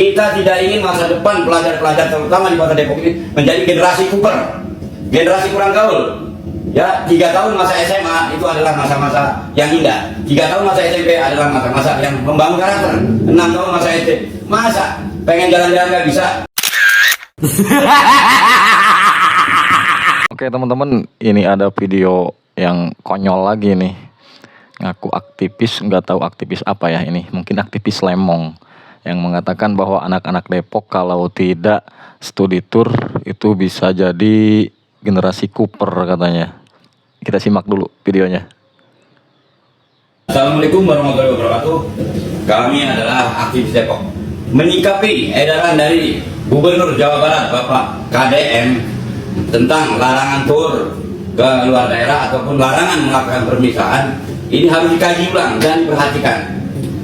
Kita tidak ingin masa depan pelajar-pelajar terutama di Kota Depok ini menjadi generasi kuper, generasi kurang gaul. Ya, 3 tahun masa SMA itu adalah masa-masa yang indah. 3 tahun masa SMP adalah masa-masa yang membangun karakter. 6 tahun masa SD, masa pengen jalan-jalan nggak bisa. Oke teman-teman, ini ada video yang konyol lagi nih. Ngaku aktivis, nggak tahu aktivis apa ya ini. Mungkin aktivis Lemong yang mengatakan bahwa anak-anak Depok kalau tidak studi tour itu bisa jadi generasi Cooper katanya. Kita simak dulu videonya. Assalamualaikum warahmatullahi wabarakatuh. Kami adalah aktivis Depok. Menyikapi edaran dari Gubernur Jawa Barat Bapak KDM tentang larangan tur ke luar daerah ataupun larangan melakukan perpisahan, ini harus dikaji ulang dan diperhatikan.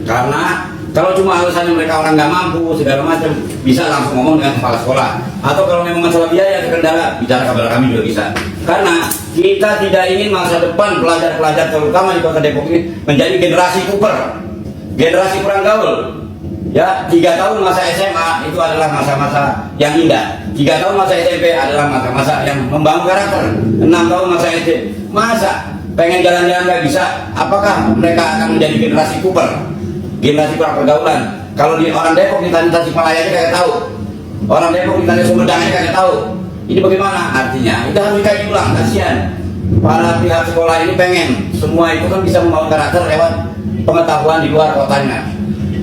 Karena kalau cuma alasannya mereka orang nggak mampu segala macam, bisa langsung ngomong dengan kepala sekolah. Atau kalau memang masalah biaya terkendala, bicara kepada kami juga bisa. Karena kita tidak ingin masa depan pelajar-pelajar terutama di Kota Depok ini menjadi generasi kuper, generasi kurang gaul. Ya, 3 tahun masa SMA itu adalah masa-masa yang indah. 3 tahun masa SMP adalah masa-masa yang membangun karakter. 6 tahun masa SD, masa pengen jalan-jalan nggak bisa. Apakah mereka akan menjadi generasi kuper, generasi kurang pergaulan? Kalau di orang Depok ditanya Tasikmalaya aja kagak tahu. Orang Depok ditanya Sumedang aja kagak tahu. Ini bagaimana artinya? Itu harus dikaji ulang. Kasihan para pihak sekolah ini pengen semua itu kan bisa membangun karakter lewat pengetahuan di luar kotanya.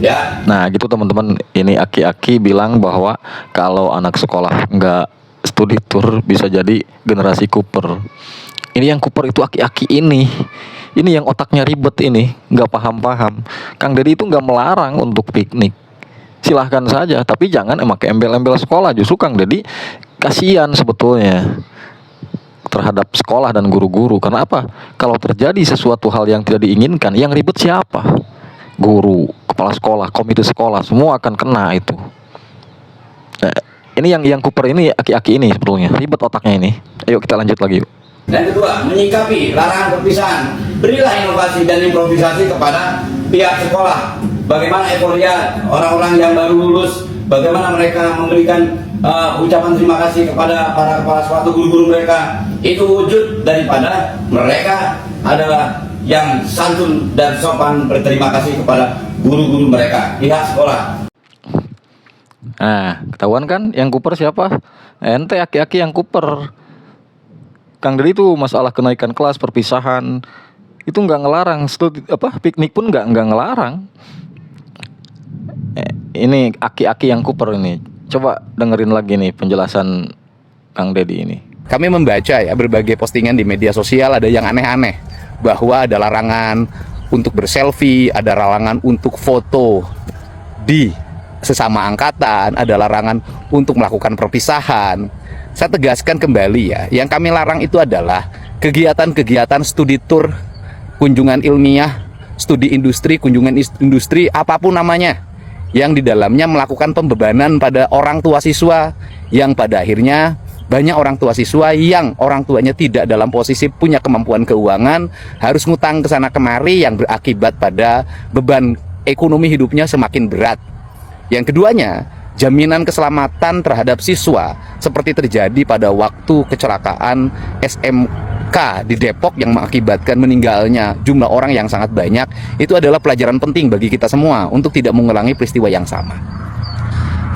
Ya. Nah gitu teman-teman, ini aki-aki bilang bahwa kalau anak sekolah nggak studi tour bisa jadi generasi Cooper. Ini yang Cooper itu aki-aki ini yang otaknya ribet ini, nggak paham-paham. Kang Deddy itu nggak melarang untuk piknik, silahkan saja, tapi jangan pakai embel-embel sekolah. Justru Kang Deddy kasihan sebetulnya terhadap sekolah dan guru-guru. Karena apa? Kalau terjadi sesuatu hal yang tidak diinginkan, yang ribet siapa? Guru, kepala sekolah, komite sekolah, semua akan kena itu. Nah, ini yang Cooper ini aki-aki ini sebetulnya ribet otaknya ini. Ayo kita lanjut lagi yuk. Dan kedua, menyikapi larangan perpisahan. Berilah inovasi dan improvisasi kepada pihak sekolah. Bagaimana euforia orang-orang yang baru lulus, bagaimana mereka memberikan ucapan terima kasih kepada para kepala sekolah, guru-guru mereka. Itu wujud daripada mereka adalah yang santun dan sopan berterima kasih kepada guru-guru mereka, pihak sekolah. Nah, ketahuan kan yang Cooper siapa? Ente aki-aki yang Cooper. Kang Deddy itu masalah kenaikan kelas, perpisahan itu nggak ngelarang, piknik pun nggak ngelarang. Ini aki-aki yang Cooper ini. Coba dengerin lagi nih penjelasan Kang Deddy ini. Kami membaca ya berbagai postingan di media sosial, ada yang aneh-aneh bahwa ada larangan untuk berselfie, ada larangan untuk foto di sesama angkatan, ada larangan untuk melakukan perpisahan. Saya tegaskan kembali ya, yang kami larang itu adalah kegiatan-kegiatan studi tour, kunjungan ilmiah, studi industri, kunjungan industri, apapun namanya, yang di dalamnya melakukan pembebanan pada orang tua siswa, yang pada akhirnya banyak orang tua siswa yang orang tuanya tidak dalam posisi punya kemampuan keuangan, harus ngutang ke sana kemari yang berakibat pada beban ekonomi hidupnya semakin berat. Yang keduanya, jaminan keselamatan terhadap siswa seperti terjadi pada waktu kecelakaan SMK di Depok yang mengakibatkan meninggalnya jumlah orang yang sangat banyak. Itu adalah pelajaran penting bagi kita semua untuk tidak mengulangi peristiwa yang sama.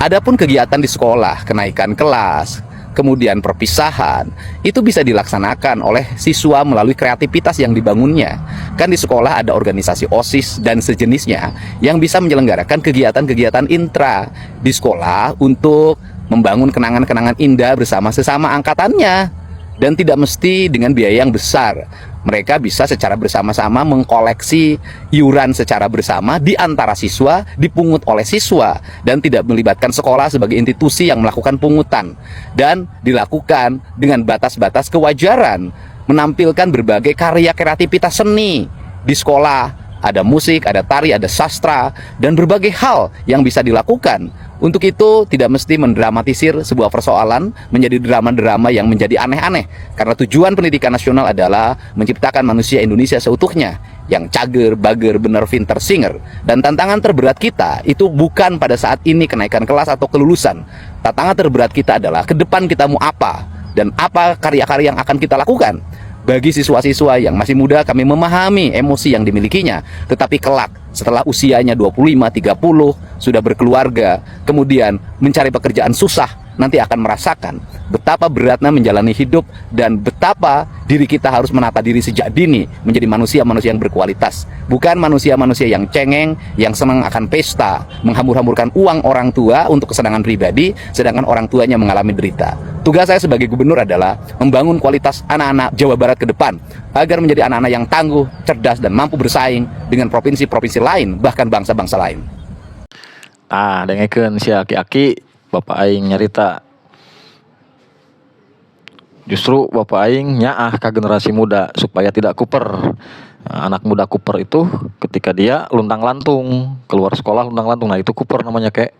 Adapun kegiatan di sekolah, kenaikan kelas, kemudian perpisahan, itu bisa dilaksanakan oleh siswa melalui kreativitas yang dibangunnya. Kan di sekolah ada organisasi OSIS dan sejenisnya yang bisa menyelenggarakan kegiatan-kegiatan intra di sekolah untuk membangun kenangan-kenangan indah bersama sesama angkatannya. Dan tidak mesti dengan biaya yang besar. Mereka bisa secara bersama-sama mengkoleksi iuran secara bersama di antara siswa, dipungut oleh siswa, dan tidak melibatkan sekolah sebagai institusi yang melakukan pungutan. Dan dilakukan dengan batas-batas kewajaran, menampilkan berbagai karya kreativitas seni di sekolah, ada musik, ada tari, ada sastra, dan berbagai hal yang bisa dilakukan. Untuk itu tidak mesti mendramatisir sebuah persoalan menjadi drama-drama yang menjadi aneh-aneh. Karena tujuan pendidikan nasional adalah menciptakan manusia Indonesia seutuhnya yang cager, bager, bener, pinter, singer. Dan tantangan terberat kita itu bukan pada saat ini kenaikan kelas atau kelulusan. Tantangan terberat kita adalah ke depan kita mau apa dan apa karya-karya yang akan kita lakukan. Bagi siswa-siswa yang masih muda, kami memahami emosi yang dimilikinya. Tetapi kelak, setelah usianya 25-30, sudah berkeluarga, kemudian mencari pekerjaan susah, nanti akan merasakan betapa beratnya menjalani hidup dan betapa diri kita harus menata diri sejak dini menjadi manusia-manusia yang berkualitas. Bukan manusia-manusia yang cengeng, yang senang akan pesta, menghambur-hamburkan uang orang tua untuk kesenangan pribadi, sedangkan orang tuanya mengalami derita. Tugas saya sebagai gubernur adalah membangun kualitas anak-anak Jawa Barat ke depan agar menjadi anak-anak yang tangguh, cerdas, dan mampu bersaing dengan provinsi-provinsi lain, bahkan bangsa-bangsa lain. Ah, dengekeun si aki-aki Bapak aing nyarita. Justru Bapak aing nyaah ka generasi muda supaya tidak kuper. Nah, anak muda kuper itu ketika dia luntang-lantung, keluar sekolah luntang-lantung. Nah, itu kuper namanya, kek.